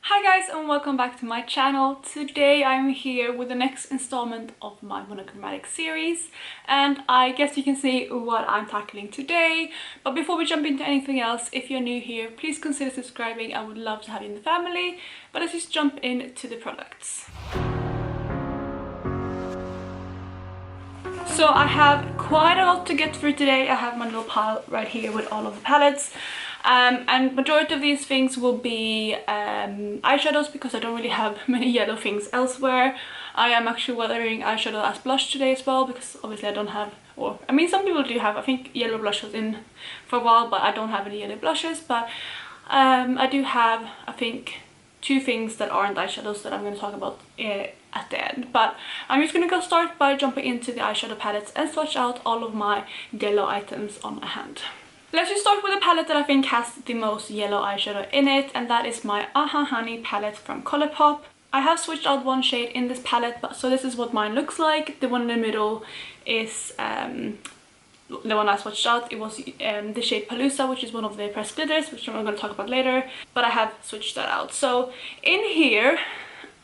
Hi guys and welcome back to my channel. Today I'm here with the next installment of my Monochromatic series, and I guess you can see what I'm tackling today. But before we jump into anything else, if you're new here, please consider subscribing. I would love to have you in the family. But let's just jump into the products. So I have quite a lot to get through today. I have my little pile right here with all of the palettes. And majority of these things will be eyeshadows because I don't really have many yellow things elsewhere. I am actually wearing eyeshadow as blush today as well because obviously I don't have, or I mean some people do have, I think yellow blush was in for a while, but I don't have any yellow blushes. But I do have, I think, two things that aren't eyeshadows that I'm going to talk about at the end. But I'm just going to start by jumping into the eyeshadow palettes and swatch out all of my yellow items on my hand. Let's just start with a palette that I think has the most yellow eyeshadow in it, and that is my Aha Honey palette from Colourpop. I have switched out one shade in this palette, but so this is what mine looks like. The one in the middle is the one I swatched out. It was the shade Palooza, which is one of the pressed glitters, which I'm going to talk about later, but I have switched that out. So in here,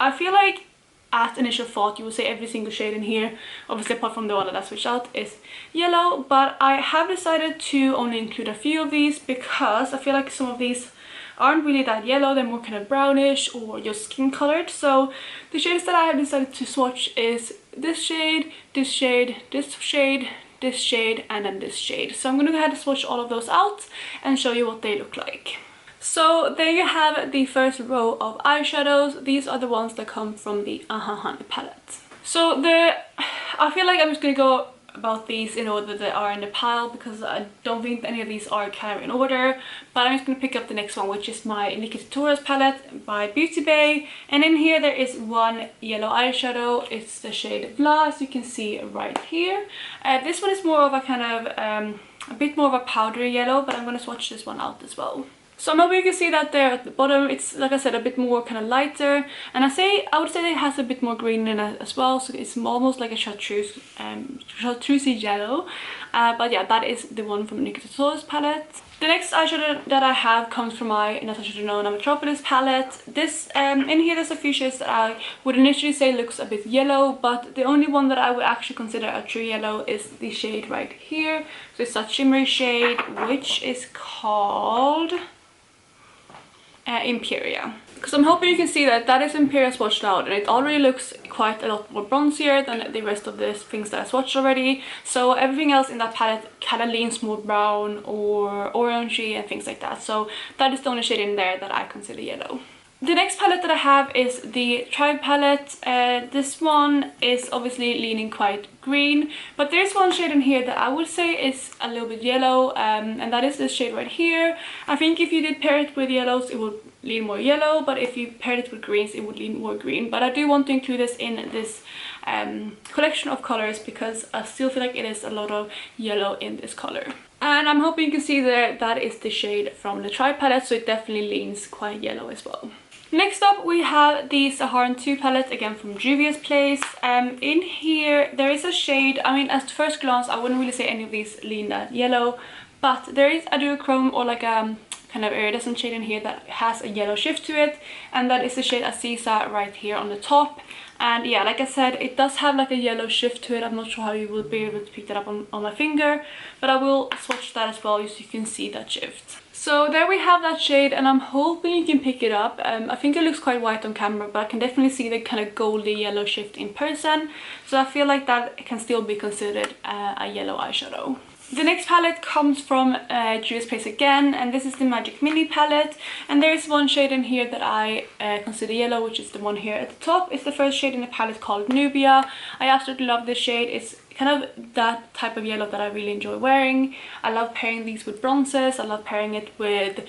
I feel like at initial thought you would say every single shade in here, obviously apart from the one that I switched out, is yellow, but I have decided to only include a few of these because I feel like some of these aren't really that yellow. They're more kind of brownish or just skin colored. So the shades that I have decided to swatch is this shade, this shade, this shade, this shade, and then this shade. So I'm going to go ahead and swatch all of those out and show you what they look like. So there you have the first row of eyeshadows. These are the ones that come from the Aha Honey palette. So I feel like I'm just going to go about these in order that they are in the pile because I don't think any of these are kind of in order. But I'm just going to pick up the next one, which is my Nikki Tutorials palette by Beauty Bay. And in here there is one yellow eyeshadow. It's the shade Blah, as you can see right here. This one is more of a kind of a bit more of a powdery yellow, but I'm going to swatch this one out as well. So I'm hoping you can see that there at the bottom. It's, like I said, a bit more kind of lighter, and I would say it has a bit more green in it as well, so it's almost like a chartreuse yellow. But yeah, that is the one from Nikki Tutorials palette. The next eyeshadow that I have comes from my Natasha Denona Metropolis palette. This in here there's a few shades that I would initially say looks a bit yellow, but the only one that I would actually consider a true yellow is the shade right here. So it's that shimmery shade, which is called Imperia, because I'm hoping you can see that that is Imperia swatched out, and it already looks quite a lot more bronzier than the rest of the things that I swatched already. So everything else in that palette kind of leans more brown or orangey and things like that. So that is the only shade in there that I consider yellow. The next palette that I have is the Tribe palette. This one is obviously leaning quite green, but there's one shade in here that I would say is a little bit yellow, and that is this shade right here. I think if you did pair it with yellows, it would lean more yellow, but if you paired it with greens, it would lean more green. But I do want to include this in this collection of colors because I still feel like it is a lot of yellow in this color. And I'm hoping you can see there that is the shade from the Tribe palette, so it definitely leans quite yellow as well. Next up we have the Saharan 2 palette, again from Juvia's Place. In here there is a shade, I mean at first glance I wouldn't really say any of these lean that yellow, but there is a duochrome or like a kind of iridescent shade in here that has a yellow shift to it, and that is the shade Aziza right here on the top. And yeah, like I said, it does have like a yellow shift to it. I'm not sure how you will be able to pick that up on my finger, but I will swatch that as well so you can see that shift. So there we have that shade, and I'm hoping you can pick it up. I think it looks quite white on camera, but I can definitely see the kind of goldy yellow shift in person. So I feel like that can still be considered a yellow eyeshadow. The next palette comes from Juvia's Place again, and this is the Magic Mini palette. And there is one shade in here that I consider yellow, which is the one here at the top. It's the first shade in the palette called Nubia. I absolutely love this shade. It's kind of that type of yellow that I really enjoy wearing. I love pairing these with bronzes. I love pairing it with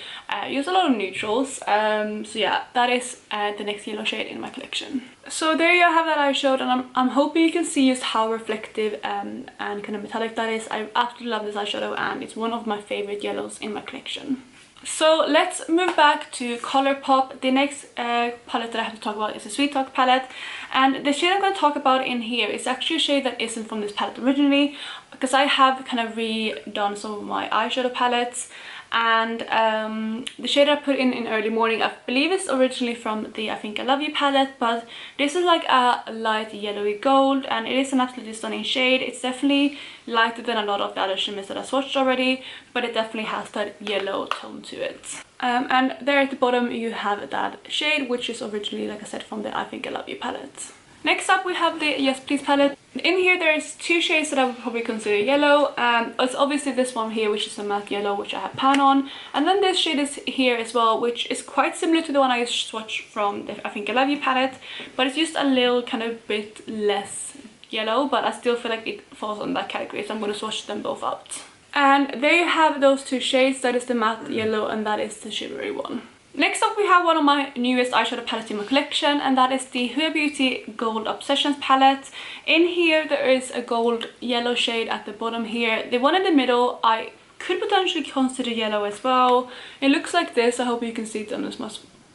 use a lot of neutrals. So yeah, that is the next yellow shade in my collection. So there you have that I showed, and I'm hoping you can see just how reflective and kind of metallic that is. I absolutely love this eyeshadow, and it's one of my favorite yellows in my collection. So let's move back to Colourpop. The next palette that I have to talk about is the Sweet Talk palette, and the shade I'm going to talk about in here is actually a shade that isn't from this palette originally, because I have kind of redone some of my eyeshadow palettes, and the shade I put in early morning, I believe is originally from the I Think I Love You palette, but this is like a light yellowy gold, and it is an absolutely stunning shade. It's definitely lighter than a lot of the other shimmers that I swatched already, but it definitely has that yellow tone to it. And there at the bottom you have that shade, which is originally, like I said, from the I Think I Love You palette. Next up we have the Yes Please palette. In here there's two shades that I would probably consider yellow. It's obviously this one here, which is a matte yellow, which I have pan on, and then this shade is here as well, which is quite similar to the one I swatched from the I Think I Love You palette, but it's just a little kind of bit less yellow, but I still feel like it falls on that category, so I'm going to swatch them both out. And there you have those two shades. That is the matte yellow and that is the shimmery one. Next up we have one of my newest eyeshadow palettes in my collection, and that is the Huda Beauty Gold Obsessions palette. In here there is a gold yellow shade at the bottom here. The one in the middle I could potentially consider yellow as well. It looks like this. I hope you can see it on this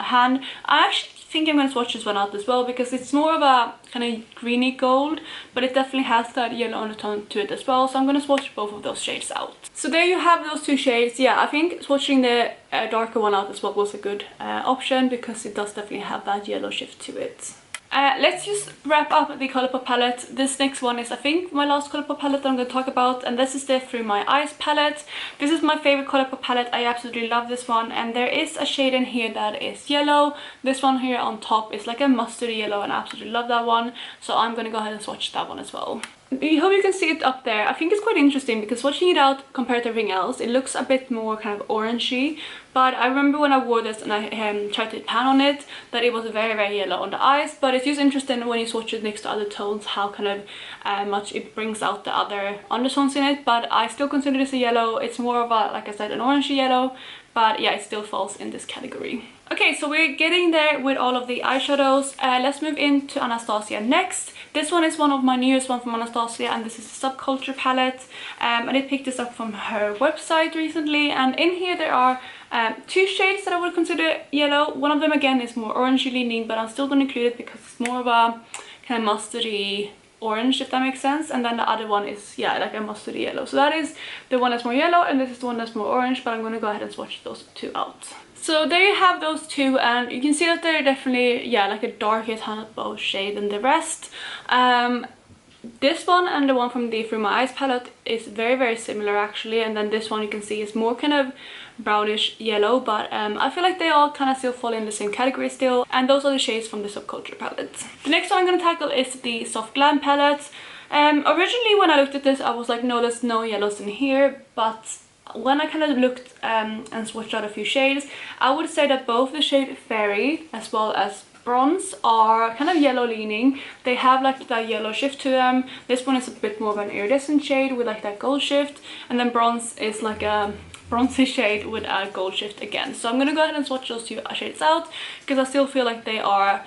hand. I actually think I'm going to swatch this one out as well, because it's more of a kind of greeny gold, but it definitely has that yellow undertone to it as well, so I'm going to swatch both of those shades out. So there you have those two shades. Yeah, I think swatching the darker one out as well was a good option, because it does definitely have that yellow shift to it. Let's just wrap up the Colourpop palette. This next one is I think my last Colourpop palette that I'm going to talk about, and this is the Through My Eyes palette. This is my favorite Colourpop palette. I absolutely love this one, and there is a shade in here that is yellow. This one here on top is like a mustardy yellow, and I absolutely love that one, so I'm going to go ahead and swatch that one as well. I hope you can see it up there. I think it's quite interesting because watching it out compared to everything else, it looks a bit more kind of orangey, but I remember when I wore this and I tried to pan on it that it was very, very yellow on the eyes. But it's just interesting when you swatch it next to other tones how kind of much it brings out the other undertones in it. But I still consider this a yellow. It's more of a, like I said, an orangey yellow, but yeah, it still falls in this category. Okay, so we're getting there with all of the eyeshadows. Let's move into Anastasia next. This one is one of my newest one from Anastasia, and this is a Subculture palette. And I picked this up from her website recently, and in here there are two shades that I would consider yellow. One of them again is more orangey leaning, but I'm still going to include it because it's more of a kind of mustardy orange, if that makes sense, and then the other one is, yeah, like a mustardy yellow. So that is the one that's more yellow, and this is the one that's more orange, but I'm going to go ahead and swatch those two out. So there you have those two, and you can see that they're definitely, yeah, like a darker type of shade than the rest. This one and the one from the Through My Eyes palette is very, very similar actually, and then this one you can see is more kind of brownish yellow, but I feel like they all kind of still fall in the same category still, and those are the shades from the Subculture palette. The next one I'm going to tackle is the Soft Glam palette. Originally when I looked at this I was like, no, there's no yellows in here, but when I kind of looked and swatched out a few shades, I would say that both the shade Fairy as well as Bronze are kind of yellow leaning. They have like that yellow shift to them. This one is a bit more of an iridescent shade with like that gold shift, and then Bronze is like a bronzy shade with a gold shift again. So I'm going to go ahead and swatch those two shades out because I still feel like they are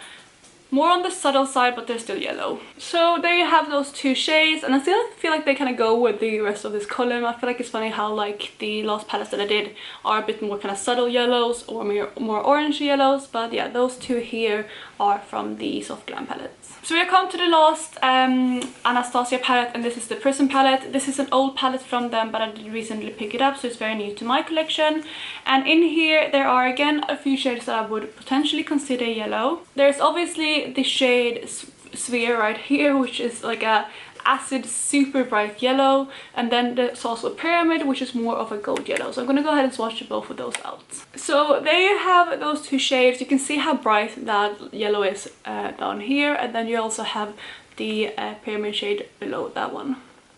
more on the subtle side, but they're still yellow. So there you have those two shades, and I still feel like they kind of go with the rest of this column. I feel like it's funny how like the last palettes that I did are a bit more kind of subtle yellows or more orangey yellows, but yeah, those two here are from the Soft Glam palette. So we have come to the last Anastasia palette, and this is the Prism palette. This is an old palette from them, but I did recently pick it up, so it's very new to my collection. And in here there are again a few shades that I would potentially consider yellow. There's obviously the shade Sphere right here, which is like a acid super bright yellow, and then there's also Pyramid, which is more of a gold yellow. So I'm going to go ahead and swatch both of those out. So there you have those two shades. You can see how bright that yellow is down here, and then you also have the Pyramid shade below that one.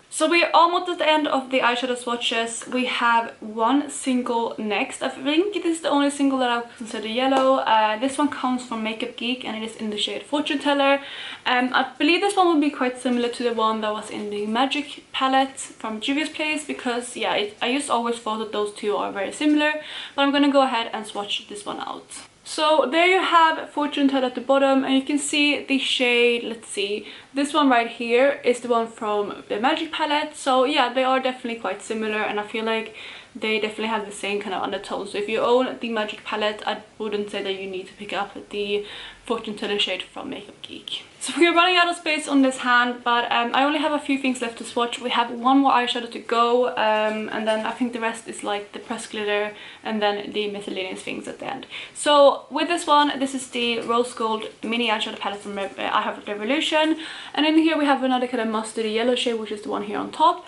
So we're almost at the end of the eyeshadow swatches. We have one single next. I think this is the only single that I would consider yellow. This one comes from Makeup Geek, and it is in the shade Fortune Teller. I believe this one will be quite similar to the one that was in the Magic palette from Juvia's Place, because yeah, I just always thought that those two are very similar, but I'm gonna go ahead and swatch this one out. So there you have Fortune Teller at the bottom, and you can see the shade, let's see, this one right here is the one from the Magic palette. So yeah, they are definitely quite similar, and I feel like they definitely have the same kind of undertone. So if you own the Magic palette, I wouldn't say that you need to pick up the Fortune Teller shade from Makeup Geek. So we're running out of space on this hand, but I only have a few things left to swatch. We have one more eyeshadow to go, and then I think the rest is like the pressed glitter and then the miscellaneous things at the end. So with this one, this is the Rose Gold mini eyeshadow palette from I Have Revolution, and in here we have another kind of mustardy yellow shade, which is the one here on top.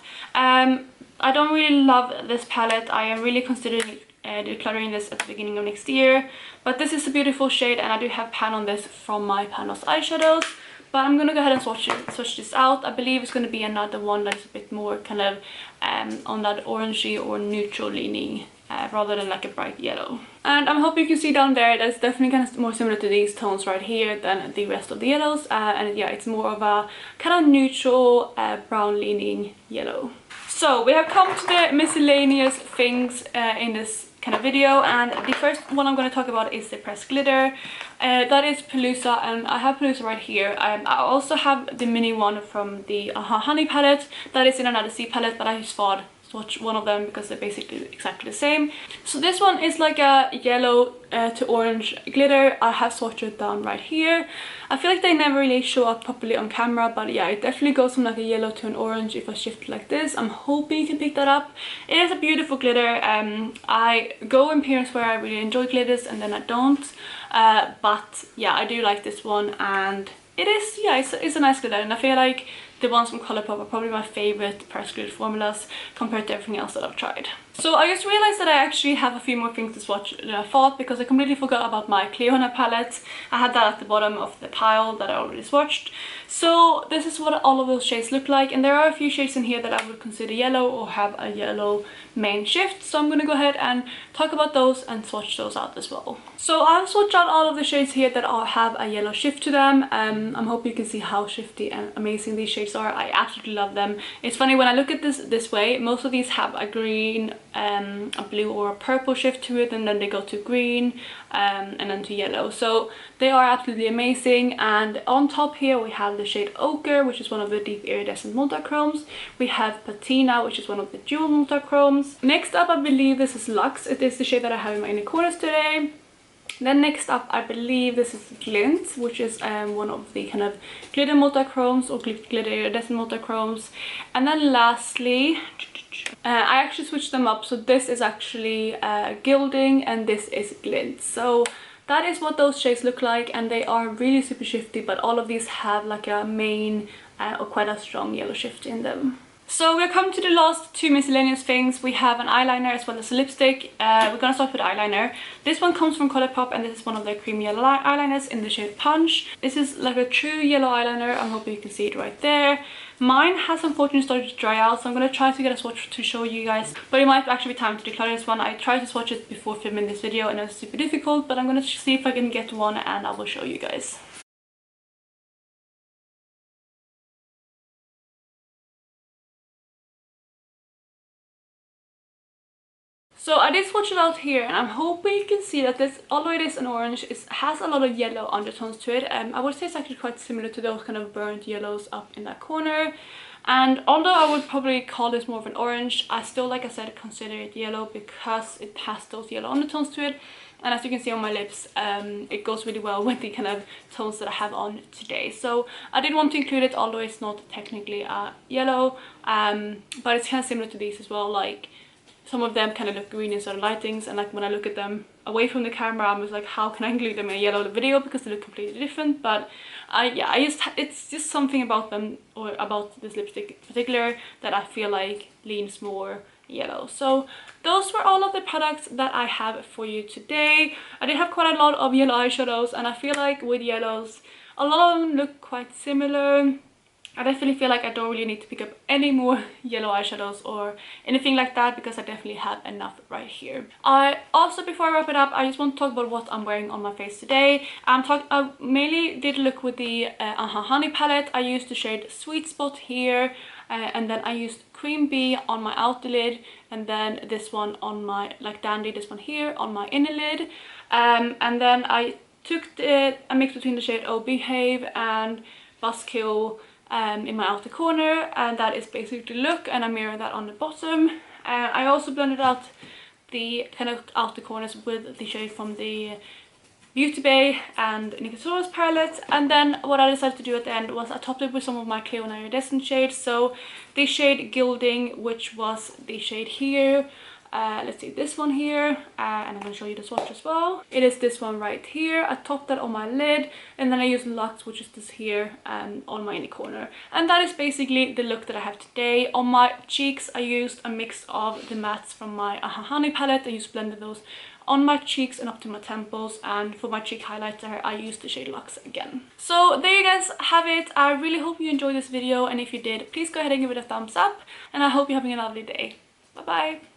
I don't really love this palette. I am really considering decluttering this at the beginning of next year, but this is a beautiful shade, and I do have pan on this from my Panos eyeshadows, but I'm gonna go ahead and swatch this out. I believe it's gonna be another one that's a bit more kind of on that orangey or neutral leaning rather than like a bright yellow. And I'm hoping you can see down there that's definitely kind of more similar to these tones right here than the rest of the yellows, and yeah, it's more of a kind of neutral brown leaning yellow. So we have come to the miscellaneous things in this kind of video, and the first one I'm going to talk about is the pressed glitter. That is Palooza, and I have Palooza right here. I also have the mini one from the Honey palette. That is in another C palette, but I just thought swatch one of them because they're basically exactly the same. So this one is like a yellow to orange glitter. I have swatched it down right here. I feel like they never really show up properly on camera, but yeah, it definitely goes from like a yellow to an orange if I shift it like this. I'm hoping you can pick that up. It is a beautiful glitter. I go in periods where I really enjoy glitters and then I don't, but yeah, I do like this one, and it is, yeah, it's a nice glitter, and I feel like the ones from Colourpop are probably my favorite pressed glitter formulas compared to everything else that I've tried. So I just realized that I actually have a few more things to swatch than I thought, because I completely forgot about my Cleona palette. I had that at the bottom of the pile that I already swatched. So this is what all of those shades look like, and there are a few shades in here that I would consider yellow or have a yellow main shift. So I'm gonna go ahead and talk about those and swatch those out as well. So I've swatched out all of the shades here that have a yellow shift to them. I'm hoping you can see how shifty and amazing these shades are. I absolutely love them. It's funny, when I look at this way, most of these have a green, a blue or a purple shift to it, and then they go to green and then to yellow. So they are absolutely amazing. And on top here we have the shade Ochre, which is one of the deep iridescent multichromes. We have Patina, which is one of the jewel multichromes. Next up, I believe this is Luxe. It is the shade that I have in my inner corners today. Then next up, I believe this is Glint, which is one of the kind of glitter multichromes or glitter iridescent multichromes. And then lastly, I actually switched them up. So this is actually Gilding and this is Glint. So that is what those shades look like, and they are really super shifty, but all of these have like a main or quite a strong yellow shift in them. So we're coming to the last two miscellaneous things. We have an eyeliner as well as a lipstick. We're gonna start with eyeliner. This one comes from Colourpop, and this is one of their cream yellow eyeliners in the shade Punch. This is like a true yellow eyeliner. I'm hoping you can see it right there. Mine has unfortunately started to dry out, so I'm gonna try to get a swatch to show you guys, but it might actually be time to declutter this one. I tried to swatch it before filming this video and it was super difficult, but I'm gonna see if I can get one and I will show you guys. So I did swatch it out here, and I'm hoping you can see that this, although it is an orange, it has a lot of yellow undertones to it. I would say it's actually quite similar to those kind of burnt yellows up in that corner. And although I would probably call this more of an orange, I still, like I said, consider it yellow because it has those yellow undertones to it. And as you can see on my lips, it goes really well with the kind of tones that I have on today. So I did want to include it, although it's not technically a yellow, but it's kind of similar to these as well. Like, some of them kind of look green in certain lightings, and like when I look at them away from the camera, I was like, how can I include them in a yellow video, because they look completely different. But it's just something about them, or about this lipstick in particular, that I feel like leans more yellow. So those were all of the products that I have for you today. I did have quite a lot of yellow eyeshadows, and I feel like with yellows, a lot of them look quite similar. I definitely feel like I don't really need to pick up any more yellow eyeshadows or anything like that, because I definitely have enough right here. Also, before I wrap it up, I just want to talk about what I'm wearing on my face today. I mainly did look with the Honey palette. I used the shade Sweet Spot here, and then I used Cream Bee on my outer lid, and then this one on my, like Dandy, this one here on my inner lid. And then I took a mix between the shade Oh Behave and Buzzkill in my outer corner, and that is basically the look, and I mirror that on the bottom. I also blended out the kind of outer corners with the shade from the Beauty Bay and Nicotoro's palette, and then what I decided to do at the end was I topped it with some of my clear and iridescent shades. So the shade Gilding, which was the shade here, let's see, this one here, and I'm going to show you the swatch as well. It is this one right here. I topped that on my lid, and then I used Luxe, which is this here, on my inner corner. And that is basically the look that I have today. On my cheeks, I used a mix of the mattes from my Honey palette. I just blended those on my cheeks and up to my temples, and for my cheek highlighter I used the shade Luxe again. So there you guys have it. I really hope you enjoyed this video, and if you did, please go ahead and give it a thumbs up, and I hope you're having a lovely day. Bye bye!